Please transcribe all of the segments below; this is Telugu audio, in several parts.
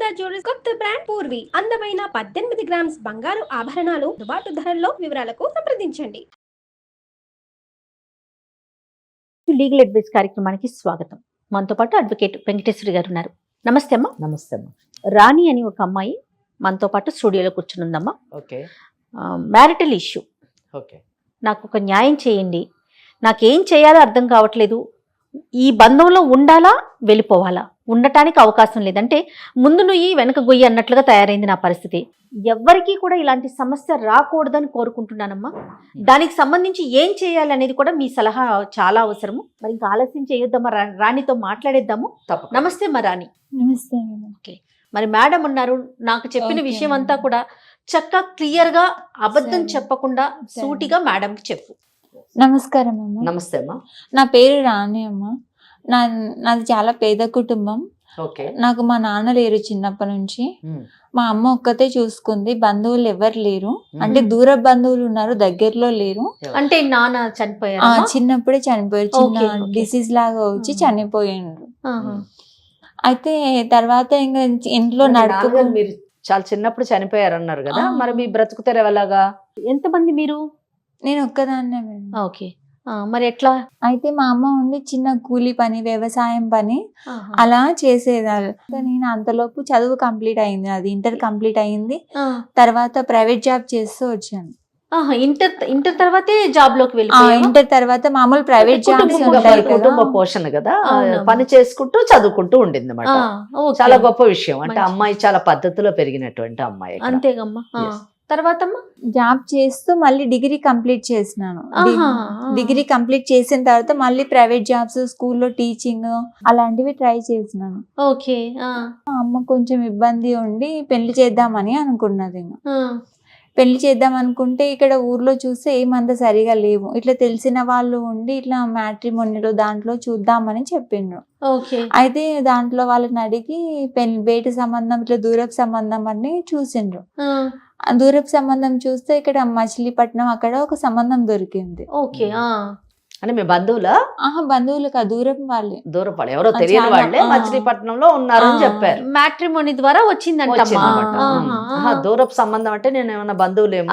సునీత జ్యువెలర్స్ కొత్త బ్రాండ్ పూర్వి అందమైన 18 గ్రామ్స్ బంగారు ఆభరణాలు దుబాటు ధరల్లో. వివరాలకు సంప్రదించండి. లీగల్ అడ్వైస్ కార్యక్రమానికి స్వాగతం. మనతో పాటు అడ్వకేట్ వెంకటేశ్వరి గారు ఉన్నారు. నమస్తే అమ్మా. నమస్తే అమ్మా. రాణి అని ఒక అమ్మాయి మనతో పాటు స్టూడియోలో కూర్చునుందమ్మా. Okay marital issue. ఓకే నాకు ఒక న్యాయం చేయండి, నాకేం చేయాలో అర్థం కావట్లేదు, ఈ బంధంలో ఉండాలా వెళ్ళిపోవాలా, ఉండటానికి అవకాశం లేదంటే ముందు నుయ్యి వెనక గొయ్యి అన్నట్లుగా తయారైంది నా పరిస్థితి. ఎవ్వరికీ కూడా ఇలాంటి సమస్య రాకూడదని కోరుకుంటున్నానమ్మా. దానికి సంబంధించి ఏం చేయాలి అనేది కూడా మీ సలహా చాలా అవసరము. మరి ఇంకా ఆలస్యం చేయొద్దమ్మా, రాణితో మాట్లాడేద్దాము. నమస్తే మా రాణి. నమస్తే. ఓకే, మరి మేడం ఉన్నారు. నాకు చెప్పిన విషయం అంతా కూడా చక్కగా క్లియర్గా అబద్ధం చెప్పకుండా సూటిగా మేడంకి చెప్పు. నమస్కారం అమ్మ. నమస్తే అమ్మా. నా పేరు రాణి అమ్మ. నాది చాలా పేద కుటుంబం. ఓకే నాకు మా నాన్న లేరు చిన్నప్పటి నుంచి. మా అమ్మ ఒక్కతే చూసుకుంది. బంధువులు ఎవరు లేరు, అంటే దూర బంధువులు ఉన్నారు, దగ్గరలో లేరు. అంటే నాన్న చనిపోయారు? చిన్నప్పుడే చనిపోయారు. చిన్న డిసీజ్ లాగా వచ్చి చనిపోయిండ్రు. అయితే తర్వాత ఇంకా ఇంట్లో నడుపుకు మీరు చాలా చిన్నప్పుడు చనిపోయారు అన్నారు కదా, మరి మీ బ్రతుకుతారు ఎలాగా? ఎంతమంది మీరు? నేను ఒక్కదాన్నే. ఓకే, మరి ఎట్లా? అయితే మా అమ్మ ఉండి చిన్న కూలి పని, వ్యవసాయం పని అలా చేసేదాన్ని. నేను అంతలోపు చదువు కంప్లీట్ అయింది, అది ఇంటర్ కంప్లీట్ అయింది. తర్వాత ప్రైవేట్ జాబ్ చేస్తూ వచ్చాను. ఇంటర్ తర్వాతే జాబ్ లోకి వెళ్ళి ఇంటర్ తర్వాత మామూలు ప్రైవేట్ జాబ్స్ ఉంటాయి, కుటుంబ పోషణ కదా, పని చేసుకుంటూ చదువుకుంటూ ఉండింది అన్నమాట. చాలా గొప్ప విషయం. అంటే అమ్మాయి చాలా పద్ధతిలో పెరిగినటువంటి అమ్మాయి. అంతేగమ్మా. తర్వాత జాబ్ చేస్తూ మళ్ళీ డిగ్రీ కంప్లీట్ చేసినాను. డిగ్రీ కంప్లీట్ చేసిన తర్వాత మళ్ళీ ప్రైవేట్ జాబ్స్, స్కూల్లో టీచింగ్ అలాంటివి ట్రై చేసినాను. ఓకే, అమ్మ కొంచెం ఇబ్బంది ఉండి పెళ్లి చేద్దామని అనుకున్నది. పెళ్లి చేద్దాం అనుకుంటే ఇక్కడ ఊర్లో చూస్తే ఏమంత సరిగా లేవు. ఇట్లా తెలిసిన వాళ్ళు ఉండి ఇట్లా మ్యాట్రిమోనీలో దాంట్లో చూద్దామని చెప్పిండ్రు. అయితే దాంట్లో వాళ్ళని అడిగి బయట సంబంధం, ఇట్లా దూరపు సంబంధం అని చూసిండ్రు. దూరపు సంబంధం చూస్తే ఇక్కడ మచిలీపట్నం అక్కడ ఒక సంబంధం దొరికింది. ఓకే, అంటే మీ బంధువులా? బంధువులు కాదు, దూరపు వాళ్ళే. దూరపు వాళ్ళు, ఎవరో తెలియని వాళ్ళే మచిలీపట్నంలో ఉన్నారని చెప్పారు. మ్యాట్రిమోనీ ద్వారా వచ్చిందంట. దూరపు సంబంధం అంటే నేను ఏమన్నా బంధువులేమో,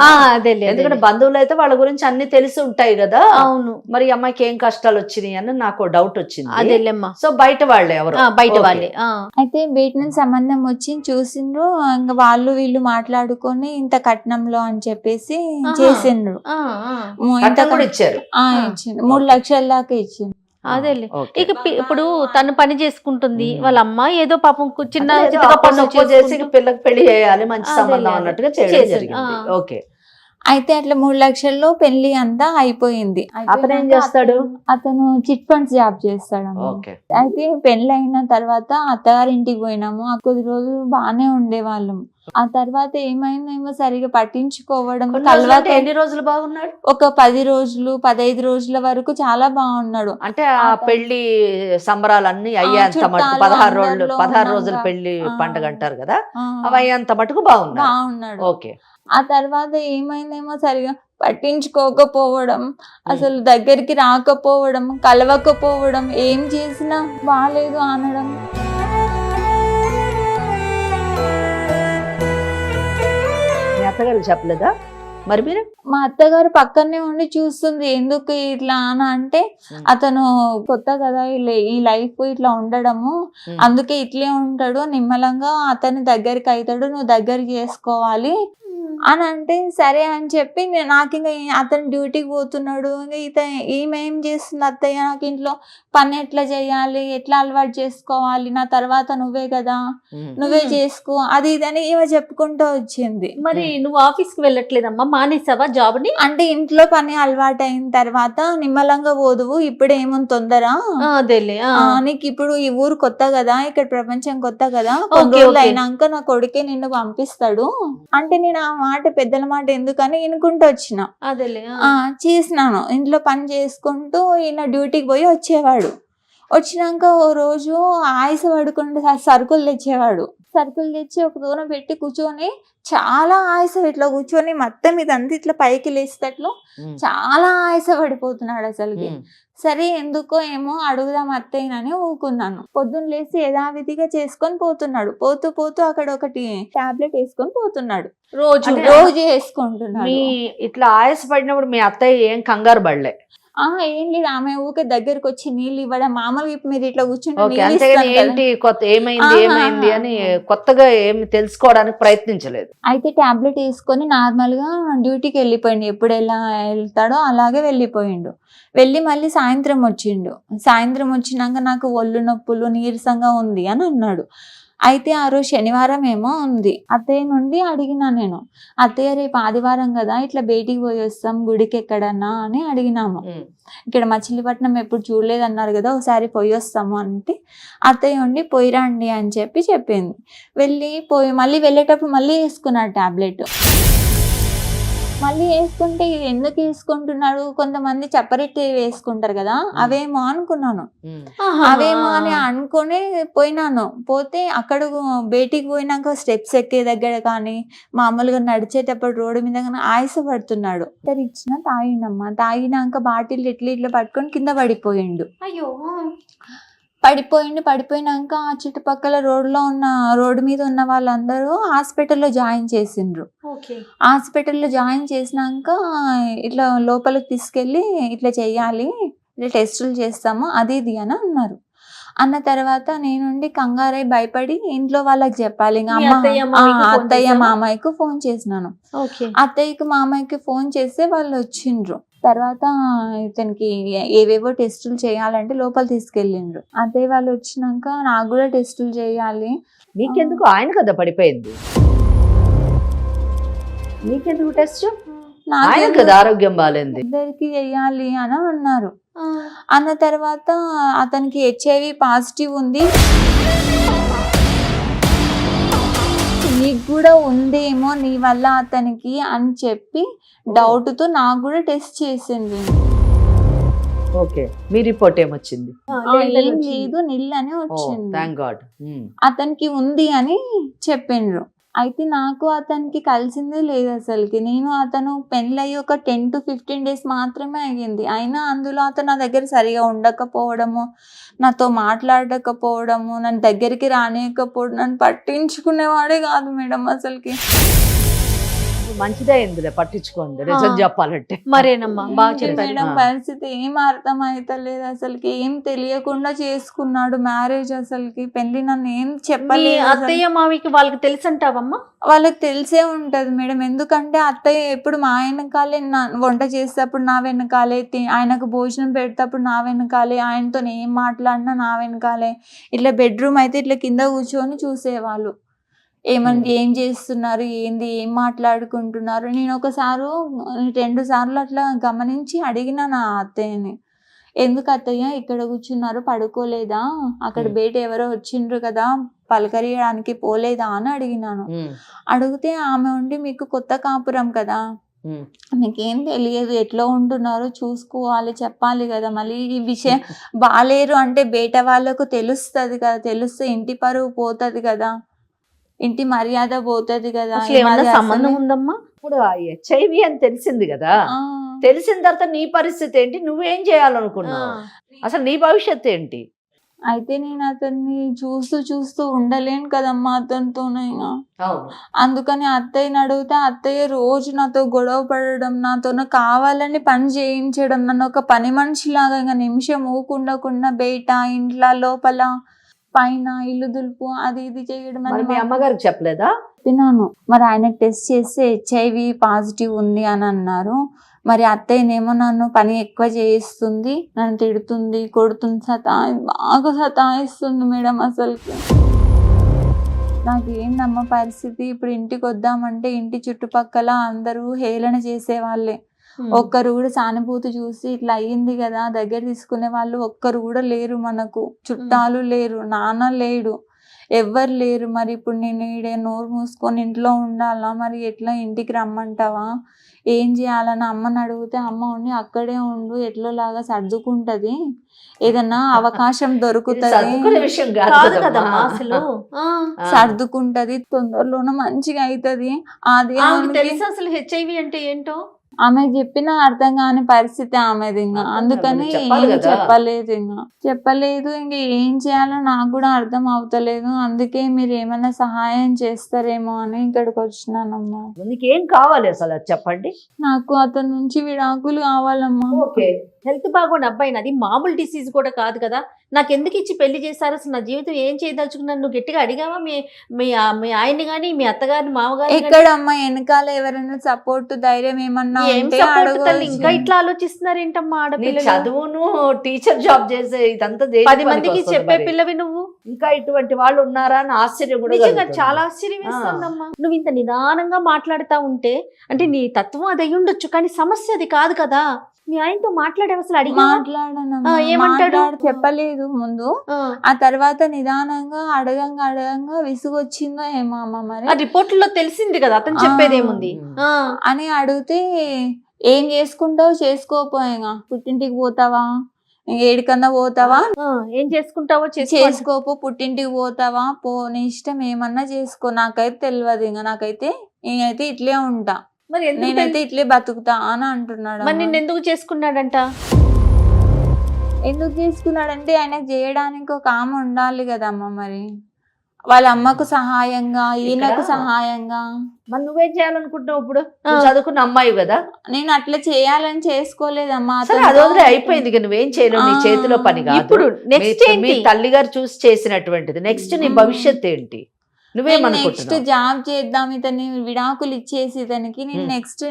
ఎందుకంటే బంధువులు అయితే వాళ్ళ గురించి అన్ని తెలిసి ఉంటాయి కదా. అవును, మరి అమ్మాయికి ఏం కష్టాలు వచ్చినాయి అని నాకు డౌట్ వచ్చింది. అదేలేమ్మా. సో బయట వాళ్ళే, ఎవరు బయట వాళ్ళే. అయితే బయట నుంచి సంబంధం వచ్చి చూసిండ్రు. ఇంకా వాళ్ళు వీళ్ళు మాట్లాడుకొని ఇంత కట్నంలో అని చెప్పేసి చేసిండ్రు. ఇచ్చారు. 3 లక్షల దాకా ఇచ్చింది. అదేలే. ఇక ఇప్పుడు తను పని చేసుకుంటుంది, వాళ్ళ అమ్మ ఏదో పాపం చిన్న చేసి పిల్లకి పెళ్లి చేయాలి, మంచి సంబంధం అన్నట్టుగా చేయడం జరిగింది. ఓకే, అయితే అట్లా 3 లక్షల్లో పెళ్లి అంతా అయిపోయింది. అతను ఏం చేస్తాడు? అతను చిట్ ఫండ్స్ జాబ్ చేస్తాడు. అయితే పెళ్లి అయిన తర్వాత అత్తగారింటికి పోయినాము. ఆ కొద్ది రోజులు బాగానే ఉండేవాళ్ళం. ఆ తర్వాత ఏమైందేమో సరిగా పట్టించుకోవడం. ఎన్ని రోజులు బాగున్నాడు? ఒక 10 రోజులు 15 రోజుల వరకు చాలా బాగున్నాడు. అంటే ఆ పెళ్లి సంబరాలన్నీ అయ్యేంత మటుకు 16 రోజులు పెళ్లి పండుగ అంటారు కదా, అవి అయ్యేంత మటుకు బాగున్నాడు. ఓకే, ఆ తర్వాత ఏమైందేమో సరిగా పట్టించుకోకపోవడం, అసలు దగ్గరికి రాకపోవడం, కలవకపోవడం, ఏం చేసినా బాగాలేదు అనడం. అత్తగారు చెప్పలేదా మరి మీరు? మా అత్తగారు పక్కనే ఉండి చూస్తుంది. ఎందుకు ఇట్లా అని అంటే, అతను కొత్త కదా ఈ లైఫ్ ఇట్లా ఉండడము, అందుకే ఇట్లే ఉంటాడు, నిమ్మలంగా అతని దగ్గరికి అవుతాడు, నువ్వు దగ్గరికి చేసుకోవాలి అని అంటే సరే అని చెప్పి నాకు ఇంకా అతను డ్యూటీకి పోతున్నాడు. ఇంకా ఈమె ఏం చేస్తుంది, అత్తయ్య నాకు ఇంట్లో పని ఎట్లా చేయాలి, ఎట్లా అలవాటు చేసుకోవాలి, నా తర్వాత నువ్వే కదా, నువ్వే చేసుకో, అది ఇదని ఈమె చెప్పుకుంటూ వచ్చింది. మరి నువ్వు ఆఫీస్ కి వెళ్ళట్లేదమ్మా, మానేసావా జాబ్ ని? అంటే ఇంట్లో పని అలవాటు అయిన తర్వాత నిమ్మలంగా పోదువు, ఇప్పుడు ఏముంది తొందర, నీకు ఇప్పుడు ఈ ఊరు కొత్త కదా, ఇక్కడ ప్రపంచం కొత్త కదా, కొన్ని రోజులు అయినాక నా కొడుకే నిన్ను పంపిస్తాడు అంటే నేను ఆ మాట, పెద్దల మాట ఎందుకని వినుకుంటూ వచ్చిన. చేసినాను. ఇంట్లో పని చేసుకుంటూ ఈయన డ్యూటీకి పోయి వచ్చేవాడు. వచ్చినాక ఓ రోజు ఆయాస పడుకుంటే సరుకులు తెచ్చేవాడు. సరుకులు తెచ్చి ఒక దూరం పెట్టి కూర్చొని చాలా ఆయాస ఇట్లా కూర్చొని మొత్తం ఇదంతా ఇట్లా పైకి లేసేటట్లు చాలా ఆయాస పడిపోతున్నాడు అసలుకి. సరే ఎందుకో ఏమో అడుగుదాం అత్తయ్యనని ఊకున్నాను. పొద్దున్న లేసి యథావిధిగా చేసుకొని పోతున్నాడు. పోతూ అక్కడ ఒకటి టాబ్లెట్ వేసుకొని పోతున్నాడు. రోజు వేసుకుంటున్నాడు. ఇట్లా ఆయాస పడినప్పుడు మీ అత్తయ్య ఏం కంగారు పడలే? ఏం లేదు, ఆమె ఊకే దగ్గరకు వచ్చి నీళ్ళు ఇవ్వడం. మామూలుగా ఇప్పుడు మీరు ఇట్లా కూర్చుంటే ఏంటి కొత్త ఏమైంది అని కొత్తగా ఏమి తెలుసుకోవడానికి ప్రయత్నించలేదు. అయితే టాబ్లెట్ వేసుకొని నార్మల్ గా డ్యూటీకి వెళ్ళిపోయిండు. ఎప్పుడు ఎలా వెళ్తాడో అలాగే వెళ్ళిపోయిండు. వెళ్ళి మళ్ళీ సాయంత్రం వచ్చిండు. సాయంత్రం వచ్చినాక నాకు ఒళ్ళు నొప్పులు నీరసంగా ఉంది అని అన్నాడు. అయితే ఆ రోజు శనివారం ఏమో ఉంది. అత్తయ్య నుండి అడిగినా నేను, అత్తయ్య రేపు ఆదివారం కదా ఇట్లా బయటికి పోయి వస్తాం గుడికి ఎక్కడన్నా అని అడిగినాము. ఇక్కడ మచిలీపట్నం ఎప్పుడు చూడలేదన్నారు కదా ఒకసారి పోయి వస్తాము అంటే అత్తయ్య ఉండి పోయిరండి అని చెప్పింది. మళ్ళీ వెళ్ళేటప్పుడు మళ్ళీ వేసుకున్నాడు టాబ్లెట్. మళ్ళీ వేసుకుంటే ఎందుకు వేసుకుంటున్నాడు, కొంతమంది చప్పరెట్టి వేసుకుంటారు కదా అవేమో అనుకున్నాను. అవేమో అని అనుకుని పోయినాను. పోతే అక్కడ బయటికి పోయినాక స్టెప్స్ ఎక్కే దగ్గర కానీ మామూలుగా నడిచేటప్పుడు రోడ్డు మీద కానీ ఆయాస పడుతున్నాడు. ఇచ్చిన తాగినాక బాటిల్ ఇట్లా పట్టుకొని కింద పడిపోయిండు. అయ్యో పడిపోయినాక ఆ చుట్టుపక్కల రోడ్డు మీద ఉన్న వాళ్ళందరూ హాస్పిటల్లో జాయిన్ చేసిండ్రు. హాస్పిటల్లో జాయిన్ చేసినాక ఇట్లా లోపలికి తీసుకెళ్ళి ఇట్లా చెయ్యాలి, ఇట్లా టెస్టులు చేస్తాము అది ఇది అని అన్నారు. అన్న తర్వాత నేనుండి కంగారై భయపడి ఇంట్లో వాళ్ళకి చెప్పాలి. అత్తయ్య మామయ్యకు ఫోన్ చేసినాను. అత్తయ్యకి మామయ్యకి ఫోన్ చేస్తే వాళ్ళు వచ్చిండ్రు. తర్వాత ఇతనికి ఏవేవో టెస్టులు చేయాలంటే లోపల తీసుకెళ్ళిండ్రు. అత్తయ్య వాళ్ళు వచ్చినాక నాకు కూడా టెస్టులు చేయాలి. నీకెందుకు, ఆయన కదా పడిపోయింది, నీకెందుకు టెస్ట్? ఆరోగ్యం బాగాలేదు, ఇద్దరికి చెయ్యాలి అని అన్నారు. అన్న తర్వాత అతనికి HIV పాజిటివ్ ఉంది, నీకు కూడా ఉందేమో నీ వల్ల అతనికి అని చెప్పి డౌట్తో నాకు కూడా టెస్ట్ చేసింది. ఓకే, మీ రిపోర్ట్ ఏమొచ్చింది? ఏం లేదు, నిల్ అని వచ్చింది. Thank God. అతనికి ఉంది అని చెప్పిండ్రు. అయితే నాకు అతనికి కలిసిందే లేదు అసలుకి. అతను పెళ్ళయి ఒక 10 to 15 days మాత్రమే అయ్యింది. అయినా అందులో అతను నా దగ్గర సరిగా ఉండకపోవడము, నాతో మాట్లాడకపోవడము, నన్ను దగ్గరికి రానియకపోవడం, నన్ను పట్టించుకునేవాడే కాదు మేడం అసలుకి. మంచిదే ఇందులో పట్టించుకోండి నిజం చెప్పాలంటే. మరేనమ్మా బాగా చెప్పారు మేడం. పరిస్థితి ఏం అర్థం అయితలేదు అసలుకి. ఏం తెలియకుండా చేసుకున్నాడు మ్యారేజ్. అసలుకి పెళ్లి నన్ను ఏం చెప్పలేదు. అత్తయ్య మామికి వాళ్ళకి తెలుసు అంటావమ్మా? వాళ్ళకి తెలిసే ఉంటది మేడం. ఎందుకంటే అత్తయ్య ఎప్పుడు మా వెనకాలే, వంట చేసేటప్పుడు నా వెనకాలే, ఆయనకు భోజనం పెడేటప్పుడు నా వెనకాలే, ఆయనతో ఏం మాట్లాడినా నా వెనకాలే. ఇట్లా బెడ్రూమ్ అయితే ఇట్లా కింద కూర్చొని చూసేవాళ్ళు. ఏం చేస్తున్నారు, ఏంది, ఏం మాట్లాడుకుంటున్నారు. నేను 2 సార్లు అట్లా గమనించి అడిగిన నా అత్తయ్యని, ఎందుకు అత్తయ్య ఇక్కడ కూర్చున్నారు, పడుకోలేదా, అక్కడ బయట ఎవరో వచ్చిండ్రు కదా పలకరియడానికి పోలేదా అని అడిగినాను. అడిగితే ఆమె ఉండి, మీకు కొత్త కాపురం కదా, మీకేం తెలియదు, ఎట్లా ఉంటున్నారో చూసుకోవాలి, చెప్పాలి కదా, మళ్ళీ ఈ విషయం బాలేరు అంటే బయట వాళ్ళకు తెలుస్తుంది కదా, తెలిస్తే ఇంటి పరువు పోతుంది కదా, ఇంటి మర్యాద పోతుంది కదా. సంబంధం ఉందమ్మా? ఇప్పుడు HIV అని తెలిసింది కదా, తెలిసిన తర్వాత నీ పరిస్థితి ఏంటి, నువ్వేం చేయాలనుకున్నావు, అసలు నీ భవిష్యత్తు ఏంటి? అయితే నేను అతన్ని చూస్తూ ఉండలేను కదమ్మా అతనితోనైనా. అందుకని అత్తయ్యని అడిగితే అత్తయ్య రోజు నాతో గొడవ పడడం, నాతో కావాలని పని చేయించడం, నన్ను ఒక పని మనిషిలాగా ఇంకా నిమిషం ఊకుండకుండా బయట, ఇంట్లో, లోపల, పైన ఇల్లు దులుపు అది ఇది చేయడం. మీ అమ్మగారికి చెప్పలేదా? చెప్పినాను. మరి ఆయన టెస్ట్ చేస్తే HIV పాజిటివ్ ఉంది అని అన్నారు. మరి అత్తయ్యనేమో నన్ను పని ఎక్కువ చేయిస్తుంది, నన్ను తిడుతుంది, కొడుతుంది, బాగా సతాయిస్తుంది మేడం. అసలుకి నాకేందమ్మ పరిస్థితి. ఇప్పుడు ఇంటికి వద్దామంటే ఇంటి చుట్టుపక్కల అందరూ హేళన చేసేవాళ్ళే. ఒక్కరు కూడా సానుభూతి చూసి ఇట్లా అయ్యింది కదా దగ్గర తీసుకునే వాళ్ళు ఒక్కరు కూడా లేరు. మనకు చుట్టాలు లేరు, నాన్న లేడు. ఎవ్వరు లేరు, మరి ఇప్పుడు నేను ఈడే నోరు మూసుకొని ఇంట్లో ఉండాలా, మరి ఎట్లా ఇంటికి రమ్మంటావా, ఏం చేయాలని అమ్మని అడిగితే అమ్మ ఉండి అక్కడే ఉండు, ఎట్లోలాగా సర్దుకుంటది, ఏదన్నా అవకాశం దొరుకుతుంది, సర్దుకునే విషయం కాదు కాదు కదమ్మా అసలు. సర్దుకుంటది, తొందరలోనే మంచిగా అవుతుంది. అది ఆమెకు తెలుసు అసలు హెచ్ఐవి అంటే ఏంటో. ఆమె చెప్పిన అర్థం కాని పరిస్థితి ఆమెది, ఇంకా అందుకని చెప్పాలి ఏం కదా. చెప్పలేదు, ఇంకా ఏం చేయాలో నాకు కూడా అర్థం అవుతలేదు. అందుకే మీరు ఏమైనా సహాయం చేస్తారేమో అని ఇక్కడికి వచ్చినానమ్మా. నీకేం కావాలి అసలు అది చెప్పండి. నాకు అతని నుంచి విడాకులు కావాలమ్మా. ఓకే, హెల్త్ బాగోని అబ్బాయి, అది మామూలు డిసీజ్ కూడా కాదు కదా. నాకు ఎందుకు ఇచ్చి పెళ్లి చేశారు, అసలు నా జీవితం ఏం చేయదలుచుకున్నాను, నువ్వు గట్టిగా అడిగావా మీ మీ మీ ఆయన్ని కానీ మీ అత్తగారిని మామగారిని గాని? ఎక్కడమ్మా వెనకాల ఎవరైనా సపోర్ట్ ధైర్యం ఏమన్నా ఏం ఉంటే support తల్లి, అడగవచ్చు. ఇంకా ఇట్లా ఆలోచిస్తున్నారు ఏంటమ్మా నీ ఆడపిల్లలు? చదువును టీచర్ జాబ్ చేసే ఇదంతా 10 మందికి చెప్పే పిల్లవి నువ్వు. ఇంకా ఇటువంటి వాళ్ళు ఉన్నారా అని ఆశ్చర్యం కూడా నిజంగా కలుగుతుంది. చాలా ఆశ్చర్యం వేస్తుందమ్మా. నువ్వు ఇంత నిదానంగా మాట్లాడుతా ఉంటే, అంటే నీ తత్వం అది అయి ఉండొచ్చు, కానీ సమస్య అది కాదు కదా. మీ ఆయనతో మాట్లాడావు అసలు, అడిగి మాట్లాడనమ్మా. ఏమంటాడు? చెప్పలేదు ముందు, ఆ తర్వాత నిదానంగా అడగంగా విసుగొచ్చిందో ఏమో అమ్మ మరి ఆ రిపోర్ట్లో తెలిసింది కదా అతను చెప్పేదేముంది. అని అడిగితే, ఏం చేసుకుంటావు చేసుకోపోయిగా, పుట్టింటికి పోతావా, ఏడికన్నా పోతావా, ఏం చేసుకుంటావో చేసుకోపో, పుట్టింటికి పోతావా పో, నీ ఇష్టం ఏమన్నా చేసుకో, నాకైతే తెలియదు, ఇంకా నాకైతే నేనైతే ఇట్లే ఉంటా, మరి ఎందుకు నేనైతే ఇట్లే బతుకుతా అని అంటున్నాడు. మరి నిన్ను ఎందుకు చేసుకున్నాడంట? ఎందుకు చేసుకున్నాడంటే ఆయనకు చేయడానికి ఒక ఆమె ఉండాలి కదమ్మా, మరి వాళ్ళ అమ్మకు సహాయంగా, ఈయనకు సహాయంగా. మరి నువ్వేం చేయాలనుకుంటున్నావు ఇప్పుడు? నువ్వు చదువుకున్న అమ్మాయి కదా. నేను అట్లా చేయాలని చేసుకోలేదమ్మా. సరే, అది వదిలే, అయిపోయింది. ఇక నువ్వేం చేయలేవు, నీ చేతిలో పని కాదు. ఇప్పుడు నెక్స్ట్ మీ ఏంటి? తల్లిగారు చూసి చేసినటువంటిది. నెక్స్ట్ నీ భవిష్యత్ ఏంటి? నెక్స్ట్ నువ్వేమనుకుంటున్నావు? జాబ్ చేద్దాం, ఇతని విడాకులు ఇచ్చేసి ఇతనికి నేను నెక్స్ట్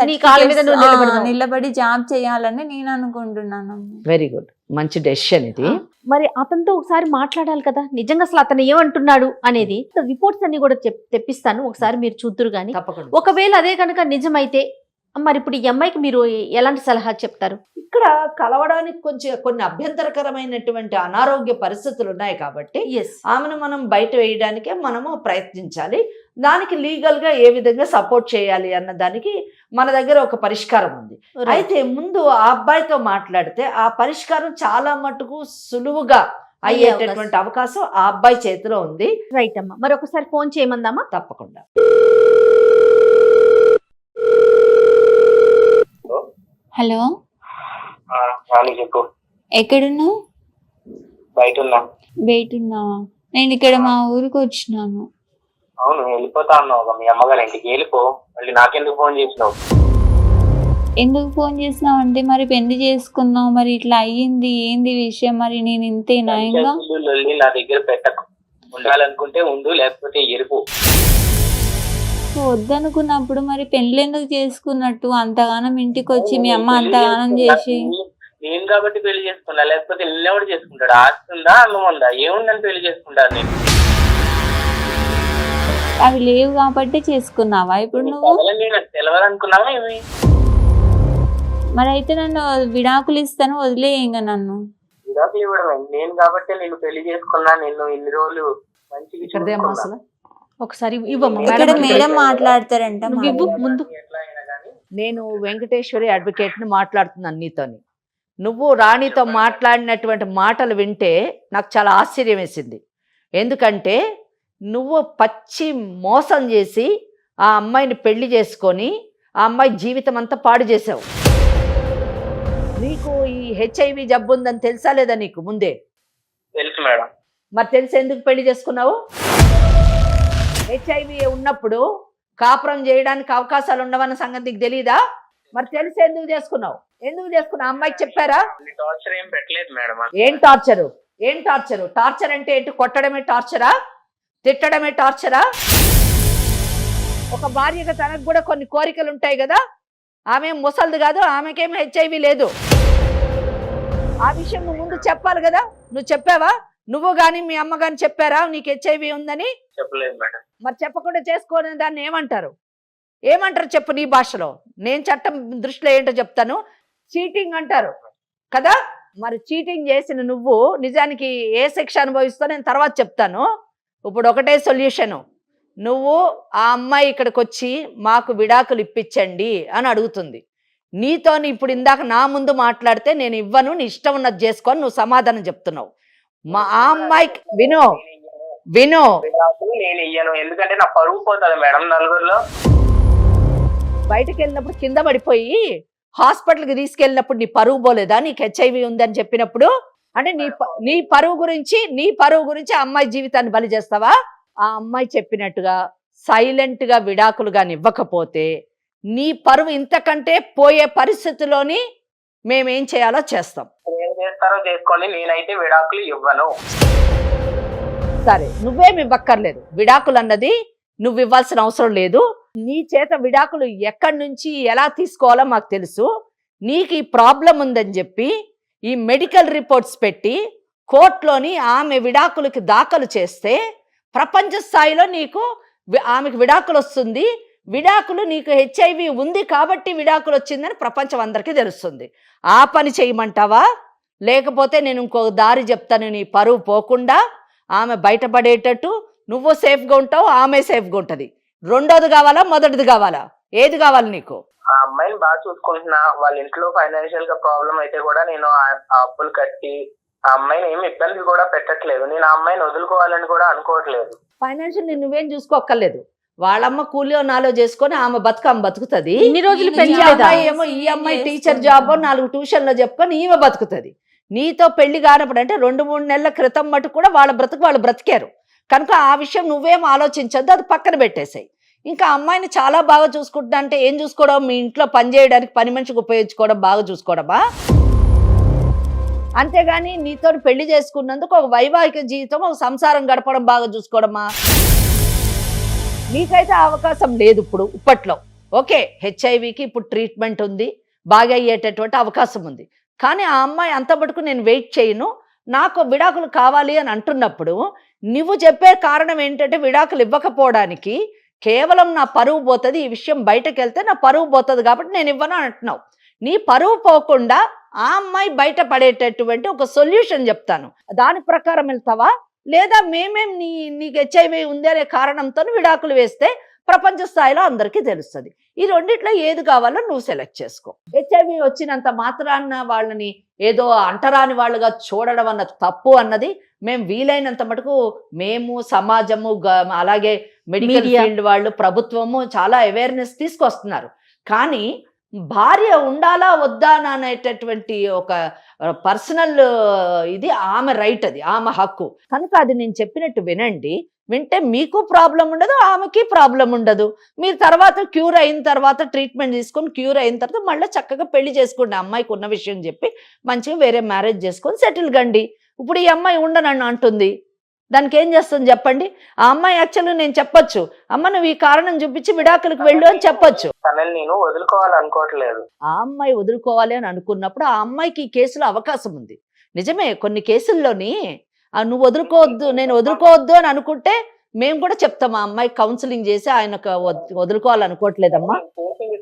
నీ కాళ్ళ మీద నువ్వు నిలబడదాం. నిలబడి జాబ్ చేయాలని నేను అనుకుంటున్నాను. వెరీ గుడ్, మంచి డెసిషన్ ఇది. మరి అతనితో ఒకసారి మాట్లాడాలి కదా, నిజంగా అసలు అతను ఏమంటున్నాడు అనేది. రిపోర్ట్స్ అన్ని కూడా తెప్పిస్తాను, ఒకసారి మీరు చూద్దురు గాని. తప్పకుండా. ఒకవేళ అదే కనుక నిజమైతే, మరి ఇప్పుడు ఈ అమ్మాయికి మీరు ఎలాంటి సలహా చెప్తారు? ఇక్కడ కలవడానికి కొన్ని అభ్యంతరకరమైనటువంటి అనారోగ్య పరిస్థితులు ఉన్నాయి కాబట్టి ఆమెను మనం బయట వేయడానికే మనము ప్రయత్నించాలి. దానికి లీగల్ గా ఏ విధంగా సపోర్ట్ చేయాలి అన్న దానికి మన దగ్గర ఒక పరిష్కారం ఉంది. అయితే ముందు ఆ అబ్బాయితో మాట్లాడితే ఆ పరిష్కారం చాలా మటుకు సులువుగా అయ్యేటటువంటి అవకాశం ఆ అబ్బాయి చేతిలో ఉంది. రైట్ అమ్మా, మరి ఒకసారి ఫోన్ చేయమందామా? తప్పకుండా. హలో, చెప్పు. ఎక్కడున్నావు? బయట ఉన్నా. బయట ఉన్నావా? నేను ఇక్కడ మా ఊరికి వచ్చినాను. అవును, వెళ్ళిపోతా అన్నావు మీ అమ్మగారి ఇంటికి. వెళ్ళిపో, మళ్ళీ నాకెందుకు ఫోన్ చేసినావు? ఎందుకు ఫోన్ చేసినావు అంటే, మరి పెళ్లి చేసుకున్నావు, మరి ఇట్లా అయ్యింది, ఏంది విషయం, మరి నేను ఇంతేనా? ఇంకా నా దగ్గర పెట్టకు. ఉండాలనుకుంటే ఉండు, లేకపోతే ఎరుపు. వద్దనుకున్నప్పుడు మరి పెళ్లి ఎందుకు చేసుకున్నట్టు? అంతగానం ఇంటికి వచ్చి మీ అమ్మ అంతగానం చేసి. నేను కాబట్టి పెళ్లి చేసుకున్నా, లేకపోతే నిన్నెవడు చేసుకుంటాడు? ఆస్తుందా, అన్నం ఉందా, ఏముందని పెళ్లి చేసుకుంటాను నేను? అవి లేవు కాబట్టి చేసుకున్నావా ఇప్పుడు నువ్వు? నాకు తెలియదనుకున్నావా ఏమి? మరి అయితే నన్ను విడాకులు ఇస్తాను, వదిలే ఇంకా నన్ను. విడాకులు ఇవ్వడం నేను కాబట్టి నేను పెళ్లి చేసుకున్నా. నిన్ను ఇన్ని రోజులు మంచిగా ఒకసారి ఇవ్వమ్మా. ఇక్కడ మేడం మాట్లాడతారంట, ముందు. నేను వెంకటేశ్వరి అడ్వకేట్ ని మాట్లాడుతున్నాను నీతోని. నువ్వు రాణితో మాట్లాడినటువంటి మాటలు వింటే నాకు చాలా ఆశ్చర్యం వేసింది. ఎందుకంటే నువ్వు పచ్చి మోసం చేసి ఆ అమ్మాయిని పెళ్లి చేసుకొని ఆ అమ్మాయి జీవితం అంతా పాడు చేసావు. నీకు ఈ హెచ్ఐవి జబ్బు ఉందని తెలుసా లేదా నీకు ముందే? తెలుసు మేడం. మరి తెలిసి ఎందుకు పెళ్లి చేసుకున్నావు? హెచ్ఐవి ఉన్నప్పుడు కాపురం చేయడానికి అవకాశాలు ఉండవన్న సంగతి నీకు తెలీదా? మరి తెలిసి ఎందుకు చేసుకున్నావు? అమ్మాయికి చెప్పారా? టార్చర్ ఏం పెట్టలేదు మేడం. ఏం టార్చరు? టార్చర్ అంటే ఏంటి? కొట్టడమే టార్చరా? తిట్టడమే టార్చరా? ఒక భార్యగా తనకు కూడా కొన్ని కోరికలు ఉంటాయి కదా. ఆమె ముసలిది కాదు, ఆమెకేమీ హెచ్ఐవి లేదు. ఆ విషయం నువ్వు ముందు చెప్పాలి కదా. నువ్వు చెప్పావా? నువ్వు గాని మీ అమ్మ గాని చెప్పారా నీకు హెచ్ఐవి ఉందని? చెప్పలేదు మేడం. మరి చెప్పకుండా చేసుకోని దాన్ని ఏమంటారు చెప్పు నీ భాషలో. నేను చట్టం దృష్టిలో ఏంటో చెప్తాను. చీటింగ్ అంటారు కదా. మరి చీటింగ్ చేసిన నువ్వు నిజానికి ఏ శిక్ష అనుభవిస్తావు నేను తర్వాత చెప్తాను. ఇప్పుడు ఒకటే సొల్యూషను, నువ్వు ఆ అమ్మాయి ఇక్కడికి వచ్చి మాకు విడాకులు ఇప్పించండి అని అడుగుతుంది. నీతో ఇప్పుడు ఇందాక నా ముందు మాట్లాడితే నేను ఇవ్వను, నీ ఇష్టం ఉన్నది చేసుకొని నువ్వు సమాధానం చెప్తున్నావు. మా ఆ అమ్మాయికి విను నేను ఇయ్యను, ఎందుకంటే నా పరువు పోతుంది మేడం నలుగురిలో. బయటకు వెళ్ళినప్పుడు కింద పడిపోయి హాస్పిటల్కి తీసుకెళ్ళినప్పుడు నీ పరువు పోలేదా? నీకు హెచ్ఐవి ఉందని చెప్పినప్పుడు అంటే నీ పరువు గురించి ఆ అమ్మాయి జీవితాన్ని బలి చేస్తావా? ఆ అమ్మాయి చెప్పినట్టుగా సైలెంట్ గా విడాకులు గాని ఇవ్వకపోతే నీ పరువు ఇంతకంటే పోయే పరిస్థితిలోని మేమేం చేయాలో చేస్తాం. ఏం చేస్తారో చేసుకోండి, నేనైతే విడాకులు ఇవ్వను. సరే, నువ్వేమి ఇవ్వక్కర్లేదు, విడాకులు అన్నది నువ్వు ఇవ్వాల్సిన అవసరం లేదు. నీ చేత విడాకులు ఎక్కడి నుంచి ఎలా తీసుకోవాలో మాకు తెలుసు. నీకు ఈ ప్రాబ్లం ఉందని చెప్పి ఈ మెడికల్ రిపోర్ట్స్ పెట్టి కోర్టులోని ఆమె విడాకులకి దాఖలు చేస్తే ప్రపంచ స్థాయిలో నీకు ఆమెకు విడాకులు వస్తుంది. విడాకులు నీకు హెచ్ఐవి ఉంది కాబట్టి విడాకులు వచ్చిందని ప్రపంచం అందరికీ తెలుస్తుంది. ఆ పని చేయమంటావా? లేకపోతే నేను ఇంకో దారి చెప్తాను, నీ పరువు పోకుండా ఆమె బయటపడేటట్టు నువ్వు సేఫ్గా ఉంటావు, ఆమె సేఫ్గా ఉంటుంది. రెండోది కావాలా, మొదటిది కావాలా? ఏది కావాలి నీకు? ఆ అమ్మాయిని బాగా చూసుకుంటున్నా, వాళ్ళ ఇంట్లో ఫైనాన్షియల్ గా ప్రాబ్లం అయితే కూడా నేను ఆ అప్పులు కట్టి ఆ అమ్మాయిని ఏమి ఇబ్బంది కూడా పెట్టట్లేదు. నేను ఆ అమ్మాయిని వదులుకోవాలని కూడా అనుకోవట్లేదు. ఫైనాన్షియల్ నువ్వేం చూసుకోక్కర్లేదు. వాళ్ళమ్మ కూలియో నాలో చేసుకొని ఆమె బతుకుతుంది. ఇన్ని రోజులు ఈ పెంచలేదా? అమ్మాయి ఏమో ఈ అమ్మాయి టీచర్ జాబ్ 4 ట్యూషన్లో చెప్పుకొని ఈమె బతుకుతుంది. నీతో పెళ్లి కానప్పుడు అంటే 2-3 నెలల క్రితం మటు కూడా వాళ్ళ బ్రతుకు వాళ్ళు బ్రతికారు కనుక ఆ విషయం నువ్వేం ఆలోచించద్దు, అది పక్కన పెట్టేసాయి. ఇంకా అమ్మాయిని చాలా బాగా చూసుకుంటున్నా అంటే ఏం చూసుకోవడం? మీ ఇంట్లో పని చేయడానికి పని మనిషికి ఉపయోగించుకోవడం, బాగా చూసుకోవడమా? అంతేగాని నీతో పెళ్లి చేసుకున్నందుకు ఒక వైవాహిక జీవితం, ఒక సంసారం గడపడం బాగా చూసుకోవడమా? నీకైతే అవకాశం లేదు ఇప్పట్లో. ఓకే, హెచ్ఐవికి ఇప్పుడు ట్రీట్మెంట్ ఉంది, బాగా అయ్యేటటువంటి అవకాశం ఉంది. కానీ ఆ అమ్మాయి అంత మటుకు నేను వెయిట్ చేయను, నాకు విడాకులు కావాలి అని అంటున్నప్పుడు నువ్వు చెప్పే కారణం ఏంటంటే విడాకులు ఇవ్వకపోవడానికి కేవలం నా పరువు పోతుంది, ఈ విషయం బయటకు వెళ్తే నా పరువు పోతుంది కాబట్టి నేను ఇవ్వను అంటున్నావు. నీ పరువు పోకుండా ఆ అమ్మాయి బయట పడేటటువంటి ఒక సొల్యూషన్ చెప్తాను, దాని ప్రకారం వెళ్తావా? లేదా మేమేం నీకు హెచ్ఐవి ఉంది అనే కారణంతో విడాకులు వేస్తే ప్రపంచ స్థాయిలో అందరికీ తెలుస్తుంది. ఈ రెండిట్లో ఏది కావాలో నువ్వు సెలెక్ట్ చేసుకో. హెచ్ఐవి వచ్చినంత మాత్రాన వాళ్ళని ఏదో అంటరాని వాళ్ళుగా చూడడం అన్నది తప్పు అన్నది మేము వీలైనంత మటుకు మేము సమాజము అలాగే మెడికల్ ఫీల్డ్ వాళ్ళు ప్రభుత్వము చాలా అవేర్నెస్ తీసుకొస్తున్నారు. కానీ భార్య ఉండాలా వద్దా అనేటటువంటి ఒక పర్సనల్ ఇది ఆమె రైట్, అది ఆమె హక్కు కనుక అది నేను చెప్పినట్టు వినండి. వింటే మీకు ప్రాబ్లం ఉండదు, ఆమెకి ప్రాబ్లం ఉండదు. మీరు తర్వాత క్యూర్ అయిన తర్వాత ట్రీట్మెంట్ తీసుకొని క్యూర్ అయిన తర్వాత మళ్ళీ చక్కగా పెళ్లి చేసుకోండి. అమ్మాయికి ఉన్న విషయం చెప్పి మంచిగా వేరే మ్యారేజ్ చేసుకొని సెటిల్ కండి. ఇప్పుడు ఈ అమ్మాయి ఉండనని అంటుంది, దానికి ఏం చేస్తుంది చెప్పండి? ఆ అమ్మాయి యాక్చువల్గా నేను చెప్పొచ్చు, అమ్మ నువ్వు ఈ కారణం చూపించి విడాకులకు వెళ్ళు అని చెప్పొచ్చు. నేను వదులుకోవాలనుకోవట్లేదు. ఆ అమ్మాయి వదులుకోవాలి అని అనుకున్నప్పుడు ఆ అమ్మాయికి ఈ కేసులో అవకాశం ఉంది. నిజమే, కొన్ని కేసుల్లోని నువ్వు వదులుకోవద్దు, నేను వదులుకోవద్దు అని అనుకుంటే మేము కూడా చెప్తాం ఆ అమ్మాయి కౌన్సిలింగ్ చేసి ఆయనకు వదులుకోవాలనుకోవట్లేదమ్మా.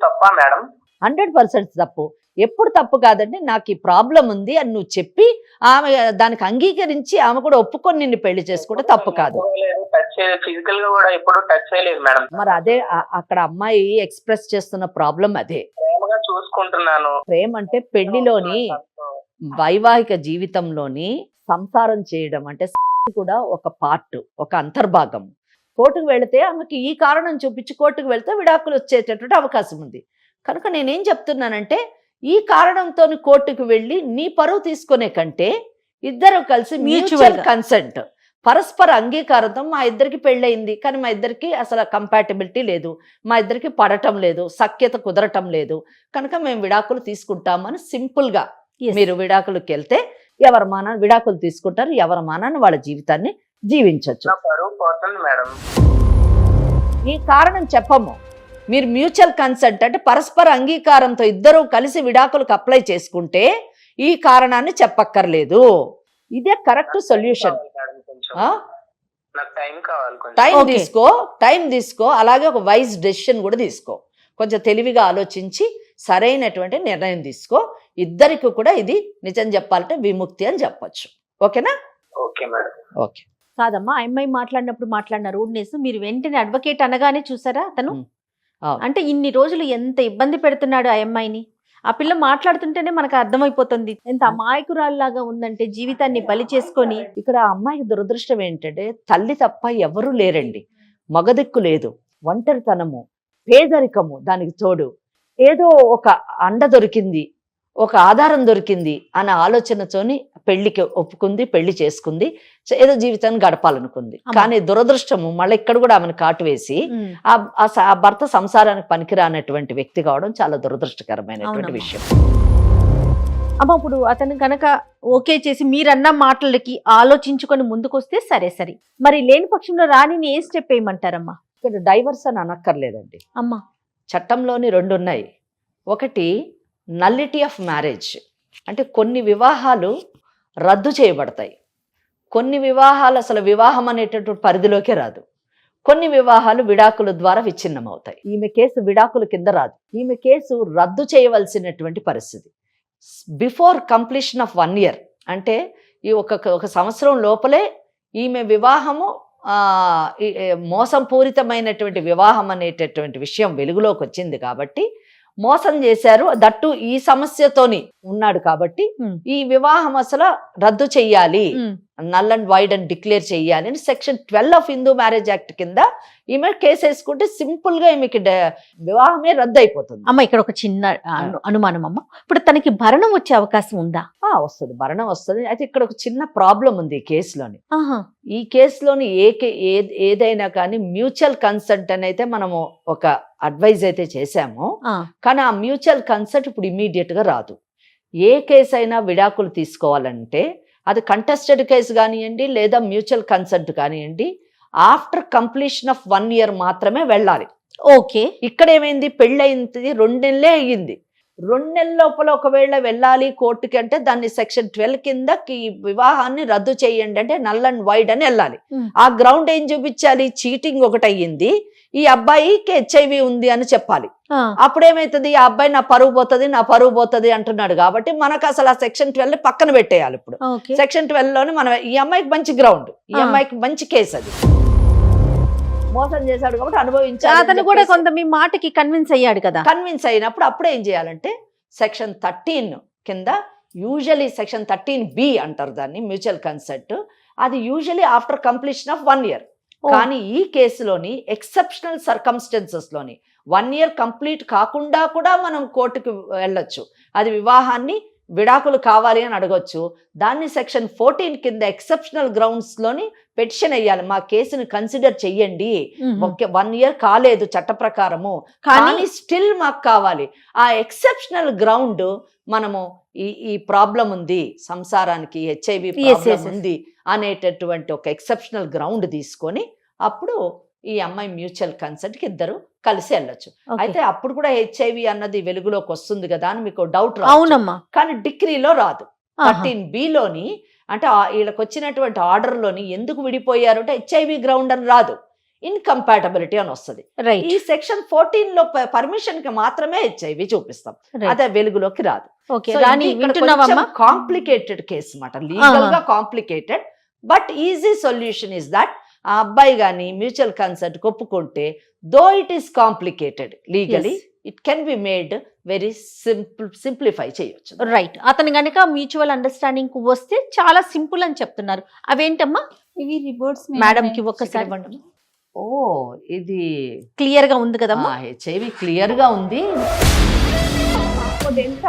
తప్ప మేడం? 100% తప్పు. ఎప్పుడు తప్పు కాదండి, నాకు ఈ ప్రాబ్లం ఉంది అని నువ్వు చెప్పి ఆమె దానికి అంగీకరించి ఆమె కూడా ఒప్పుకొని నిన్ను పెళ్లి చేసుకుంటే తప్పు కాదు. ఫిజికల్ గా కూడా ఎప్పుడు టచ్ చేయలేదు మేడం. మరి అదే అక్కడ అమ్మాయి ఎక్స్ప్రెస్ చేస్తున్న ప్రాబ్లం అదే. ప్రేమగా చూసుకుంటున్నాను. ప్రేమ అంటే పెళ్లిలోని వైవాహిక జీవితంలోని సంసారం చేయడం అంటే కూడా ఒక పార్ట్, ఒక అంతర్భాగం. కోర్టుకు వెళితే ఆమెకి ఈ కారణం చూపించి కోర్టుకు వెళ్తే విడాకులు వచ్చేటటువంటి అవకాశం ఉంది. కనుక నేనేం చెప్తున్నానంటే ఈ కారణంతో కోర్టుకు వెళ్ళి నీ పరువు తీసుకునే కంటే ఇద్దరు కలిసి మ్యూచువల్ కన్సెంట్, పరస్పర అంగీకారంతో మా ఇద్దరికి పెళ్ళయింది కానీ మా ఇద్దరికి అసలు కంపాటబిలిటీ లేదు, మా ఇద్దరికి పడటం లేదు, సఖ్యత కుదరటం లేదు కనుక మేము విడాకులు తీసుకుంటామని సింపుల్గా మీరు విడాకులకు వెళ్తే ఎవరి మానాన్ని విడాకులు తీసుకుంటారు, ఎవరి మానాన్ని వాళ్ళ జీవితాన్ని జీవించవచ్చు. ఈ కారణం చెప్పము. మీరు మ్యూచువల్ కన్సెంట్ అంటే పరస్పర అంగీకారంతో ఇద్దరు కలిసి విడాకులకు అప్లై చేసుకుంటే ఈ కారణాన్ని చెప్పక్కర్లేదు. ఇదే కరెక్ట్ సొల్యూషన్. టైం తీసుకో, అలాగే ఒక వైజ్ డెసిషన్ కూడా తీసుకో. కొంచెం తెలివిగా ఆలోచించి సరైనటువంటి నిర్ణయం తీసుకో. ఇద్దరికి కూడా ఇది నిజం చెప్పాలంటే విముక్తి అని చెప్పొచ్చు. ఓకేనా? Okay madam. ఓకే. కాదమ్మా, ఆ అమ్మాయి మాట్లాడిన రూడ్నెస్ మీరు వెంటనే అడ్వకేట్ అనగానే చూసారా అతను? అవును. అంటే ఇన్ని రోజులు ఎంత ఇబ్బంది పెడుతున్నాడు ఆ అమ్మాయిని. ఆ పిల్ల మాట్లాడుతుంటేనే మనకు అర్థమైపోతుంది ఎంత అమాయకురాల్లాగా ఉందంటే, జీవితాన్ని బలి చేసుకొని. ఇక్కడ ఆ అమ్మాయికి దురదృష్టం ఏంటంటే తల్లి తప్ప ఎవరూ లేరండి, మగదిక్కు లేదు, ఒంటరితనము, పేదరికము, దానికి తోడు ఏదో ఒక అండ దొరికింది, ఒక ఆధారం దొరికింది అన్న ఆలోచనతోని పెళ్లికి ఒప్పుకుంది, పెళ్లి చేసుకుంది, ఏదో జీవితాన్ని గడపాలనుకుంది. కానీ దురదృష్టము మళ్ళీ ఇక్కడ కూడా ఆమెను కాటు వేసి ఆ భర్త సంసారానికి పనికిరానటువంటి వ్యక్తి కావడం చాలా దురదృష్టకరమైనటువంటి విషయం. అమ్మ, ఇప్పుడు అతను కనుక ఓకే చేసి మీరన్న మాటలకి ఆలోచించుకొని ముందుకొస్తే సరే సరే, మరి లేని పక్షంలో రాణిని ఏ స్టెప్ వేయమంటారమ్మా? ఇక్కడ డైవర్స్ అని అనక్కర్లేదండి అమ్మా. చట్టంలోని 2 ఉన్నాయి. ఒకటి నల్లిటీ ఆఫ్ మ్యారేజ్, అంటే కొన్ని వివాహాలు రద్దు చేయబడతాయి, కొన్ని వివాహాలు అసలు వివాహం అనేటటువంటి పరిధిలోకే రాదు, కొన్ని వివాహాలు విడాకుల ద్వారా విచ్ఛిన్నం అవుతాయి. ఈమె కేసు విడాకుల కింద రాదు, ఈమె కేసు రద్దు చేయవలసినటువంటి పరిస్థితి. బిఫోర్ కంప్లీషన్ ఆఫ్ 1 year, అంటే ఈ ఒక సంవత్సరం లోపలే ఈమె వివాహము మోసం పూరితమైనటువంటి వివాహం అనేటటువంటి విషయం వెలుగులోకి వచ్చింది కాబట్టి, మోసం చేశారు, దట్టు ఈ సమస్యతోని ఉన్నాడు కాబట్టి ఈ వివాహం అసలు రద్దు చెయ్యాలి, నల్ అండ్ వైడ్ అని డిక్లేర్ చెయ్యాలి అని section 12 of Hindu marriage act కింద ఈమె కేసు వేసుకుంటే సింపుల్ గా ఈమెకి వివాహమే రద్దు అయిపోతుంది. అమ్మ, ఇక్కడ ఒక చిన్న అనుమానం అమ్మ, ఇప్పుడు తనకి భరణం వచ్చే అవకాశం ఉందా? వస్తుంది, భరణం వస్తుంది. అయితే ఇక్కడ ఒక చిన్న ప్రాబ్లం ఉంది ఈ కేసులోని. ఈ కేసులోని ఏదైనా కానీ మ్యూచువల్ కన్సెంట్ అని అయితే మనము ఒక అడ్వైజ్ అయితే చేశాము, కానీ ఆ మ్యూచువల్ కన్సెంట్ ఇప్పుడు ఇమీడియట్ గా రాదు. ఏ కేసు అయినా విడాకులు తీసుకోవాలంటే అది కంటెస్టెడ్ కేసు కానివ్వండి లేదా మ్యూచువల్ కన్సెంట్ కానివ్వండి, ఆఫ్టర్ కంప్లీషన్ ఆఫ్ 1 year మాత్రమే వెళ్ళాలి. ఓకే, ఇక్కడ ఏమైంది, పెళ్ళయింది 2 నెలలే అయ్యింది, 2 నెలల లోపల ఒకవేళ వెళ్ళాలి కోర్టుకి అంటే దాన్ని సెక్షన్ 12 కింద వివాహాన్ని రద్దు చేయండి అంటే నల్ అండ్ వైడ్ అని వెళ్ళాలి. ఆ గ్రౌండ్ ఏం చూపించాలి, చీటింగ్ ఒకటి అయ్యింది, ఈ అబ్బాయికి HIV ఉంది అని చెప్పాలి. అప్పుడేమైతుంది, ఆ అబ్బాయి నా పరువు పోతుంది అంటున్నాడు కాబట్టి మనకు అసలు ఆ సెక్షన్ 12 పక్కన పెట్టేయాలి. ఇప్పుడు సెక్షన్ 12 లోనే మనం ఈ అమ్మాయికి మంచి గ్రౌండ్, ఈ అమ్మాయికి మంచి కేసు, అది మోసం చేశాడు కాబట్టి అనుభవించాలి. అతను కూడా కొంత మీ మాటకి కన్విన్స్ అయ్యాడు కదా. కన్విన్స్ అయినప్పుడు అప్పుడు ఏం చేయాలంటే సెక్షన్ 13 కింద, యూజువలీ సెక్షన్ 13B అంటారు దాన్ని, మ్యూచువల్ కన్సెంట్. అది usually after completion of 1 year. కానీ ఈ కేసులోని ఎక్సెప్షనల్ సర్కమ్స్టెన్సెస్ లోని 1 year కంప్లీట్ కాకుండా కూడా మనం కోర్టుకు వెళ్ళొచ్చు, అది వివాహాన్ని విడాకులు కావాలి అని అడగొచ్చు. దాన్ని సెక్షన్ 14 కింద ఎక్సెప్షనల్ గ్రౌండ్స్ లోని పెటిషన్ వేయాలి, మా కేసుని కన్సిడర్ చెయ్యండి, 1 year కాలేదు చట్ట ప్రకారము కానీ స్టిల్ మాకు కావాలి. ఆ ఎక్సెప్షనల్ గ్రౌండ్ మనము ఈ ప్రాబ్లం ఉంది, సంసారానికి HIV ప్రాబ్లం ఉంది అనేటటువంటి ఒక ఎక్సెప్షనల్ గ్రౌండ్ తీసుకొని అప్పుడు ఈ అమ్మాయి మ్యూచువల్ కన్సెంట్ కి ఇద్దరు కలిసి వెళ్ళొచ్చు. అయితే అప్పుడు కూడా HIV అన్నది వెలుగులోకి వస్తుంది కదా అని మీకు డౌట్ రాదు, కానీ డిగ్రీలో రాదు. 13B లోని అంటే వీళ్ళకి వచ్చినటువంటి ఆర్డర్ లోని ఎందుకు విడిపోయారు అంటే HIV గ్రౌండ్ అని రాదు, ఇన్కంపాటబిలిటీ అని వస్తుంది. ఈ సెక్షన్ 14 లో పర్మిషన్ కి మాత్రమే HIV చూపిస్తాం, అదే వెలుగులోకి రాదు. కాంప్లికేటెడ్ కేసు అన్నమాట, లీగల్ గా complicated, but easy solution is that ఆ అబ్బాయి గాని మ్యూచువల్ కన్సెంట్ ఒప్పుకుంటే, though it is complicated legally, it can be made very simplify చేయొచ్చు. రైట్, అతను గనక మ్యూచువల్ అండర్స్టాండింగ్ కు వస్తే చాలా సింపుల్ అని చెప్తున్నారు. అవేంటమ్మా ఇవి రిపోర్ట్స్ మేడం కి ఒక్కసారి. ఇది క్లియర్ గా ఉంది కదమ్మా, HIV క్లియర్ గా ఉంది.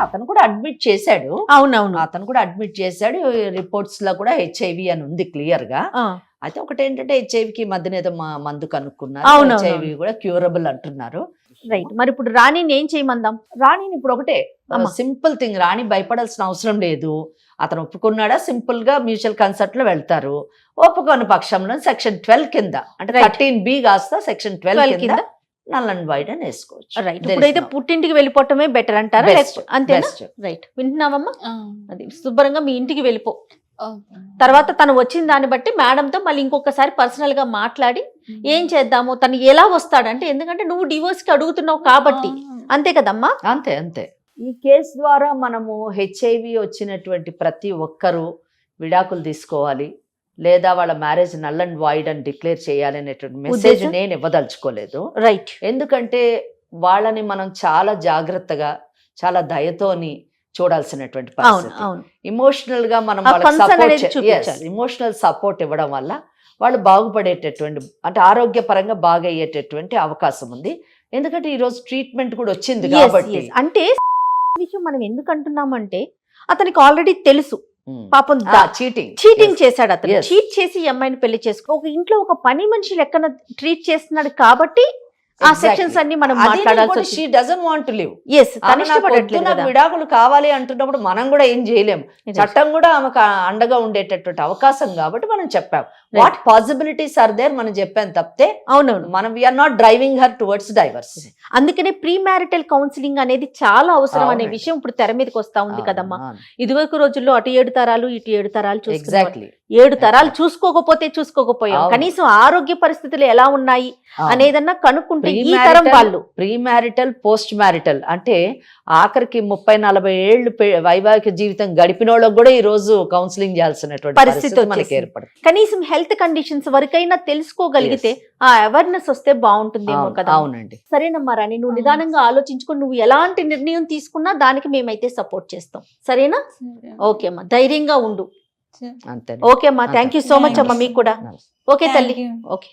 అతను కూడా అడ్మిట్ చేశాడు, అవునవును అతను కూడా అడ్మిట్ చేశాడు, రిపోర్ట్స్ లో కూడా HIV అని ఉంది క్లియర్ గా. అయితే ఒకటి ఏంటంటే HIV కి మధ్యన ఏదో మందు కనుక్కున్నారు, HIV కూడా క్యూరబుల్ అంటున్నారు. రైట్, మరి ఇప్పుడు రాణిని ఏం చేయమందాం? రాణిని ఇప్పుడు ఒకటే సింపుల్ థింగ్, రాణి భయపడాల్సిన అవసరం లేదు. అతను ఒప్పుకున్నాడా, సింపుల్ గా మ్యూచువల్ కన్సెంట్ లో వెళ్తారు. ఒప్పుకోని పక్షంలో సెక్షన్ 12 కింద అంటే 13B కాస్త సెక్షన్ 12 కింద నల్ అండ్ వైడ్ అని వేసుకోవచ్చు. రైట్, ఇప్పుడైతే పుట్టింటికి వెళ్ళిపోవటమే బెటర్ అంటారా, అంతేనా? రైట్, వింటున్నావమ్మా, అది శుభ్రంగా మీ ఇంటికి వెళ్ళిపో. తర్వాత తను వచ్చిన దాన్ని బట్టి మేడంతో మళ్ళీ ఇంకొకసారి పర్సనల్ గా మాట్లాడి ఏం చేద్దాము, తను ఎలా వస్తాడంటే, ఎందుకంటే నువ్వు డివోర్స్ కి అడుగుతున్నావు కాబట్టి, అంతే కదమ్మా? అంతే అంతే. ఈ కేసు ద్వారా మనము HIV వచ్చినటువంటి ప్రతి ఒక్కరూ విడాకులు తీసుకోవాలి, లేదా వాళ్ళ మ్యారేజ్ నల్ అండ్ వాయిడ్ అని డిక్లేర్ చేయాలి అనేటువంటి మెసేజ్ ఉద్దేశం? నేను ఇవ్వదలుచుకోలేదు. రైట్. ఎందుకంటే వాళ్ళని మనం చాలా జాగ్రత్తగా చాలా దయతోని చూడాల్సినటువంటి అవును పరిస్థితి. అవును. ఇమోషనల్ గా మనం ఆ వాళ్ళకి concern అనేది సపోర్ట్ చూపించాలి. ఇమోషనల్ సపోర్ట్ ఇవ్వడం వల్ల వాళ్ళు బాగుపడేటటువంటి అంటే ఆరోగ్యపరంగా బాగా అయ్యేటటువంటి అవకాశం ఉంది. ఎందుకంటే ఈ రోజు ట్రీట్మెంట్ కూడా వచ్చింది Yes, కాబట్టి. yes. అంటే విషయం మనం ఎందుకు అంటున్నామంటే అతనికి ఆల్రెడీ తెలుసు పాపం చీటింగ్ చీటింగ్ చేశాడు అతను. Yes. చీట్ చేసి ఈ అమ్మాయిని పెళ్లి చేసుకో ఒక ఇంట్లో ఒక పని మనిషి లెక్కన ట్రీట్ చేస్తున్నాడు కాబట్టి ఆ సెక్షన్స్ అన్ని మనం మాట్లాడాల్సి she doesn't want to live. Yes తను ఇష్టపడట్లేదు కదా. విడాకులు కావాలి అంటున్నప్పుడు మనం కూడా ఏం చేయలేము. చట్టం కూడా ఆమెకు అండగా ఉండేటటువంటి అవకాశం కాబట్టి మనం చెప్పాం వాట్ పాసిబిలిటీస్ ఆర్ దేర్ మనం చెప్పాం తప్పితే అవునవును. మనం we are not driving her towards divorce. అందుకనే ప్రీ మ్యారిటల్ కౌన్సిలింగ్ అనేది చాలా అవసరం అనే అవునండి. విషయం ఇప్పుడు తెర మీదకి వస్తా ఉంది కదమ్మా. ఇదివరకు రోజుల్లో అటు 7 తరాలు ఇటు 7 తరాలు చూసుకునేవారు. ఎగ్జాక్ట్లీ 7 తరాలు చూసుకోకపోయాం. అవును. కనీసం ఆరోగ్య పరిస్థితులు ఎలా ఉన్నాయి అనేదన్నా కనుక్కుంటే ఈ Pre-marital- తరం వాళ్ళు ప్రీ మ్యారిటల్ పోస్ట్ మ్యారిటల్ అంటే ఆఖరికి 30-40 ఏళ్ళు వైవాహిక జీవితం గడిపిన వాళ్ళకి కూడా ఈ రోజు కౌన్సిలింగ్ చేయాల్సినటువంటి పరిస్థితి పరిస్థితి మనకి వచ్చేసింది. ఏర్పడుతుంది. కనీసం హెల్త్ కండిషన్స్ వరకైనా తెలుసుకోగలిగితే ఆ అవేర్నెస్ వస్తే బాగుంటుందేమో అవును, కదా. అవునండి. సరేనమ్మా రాణి, నువ్వు నిదానంగా ఆలోచించుకొని నువ్వు ఎలాంటి నిర్ణయం తీసుకున్నా దానికి మేమైతే సపోర్ట్ చేస్తాం. సరేనా? ఓకే అమ్మా, ధైర్యంగా ఉండు. అంతే. ఓకే అమ్మా, థ్యాంక్ యూ సో మచ్ అమ్మా. మీకు కూడా ఓకే తల్లి. Thank you. ఓకే.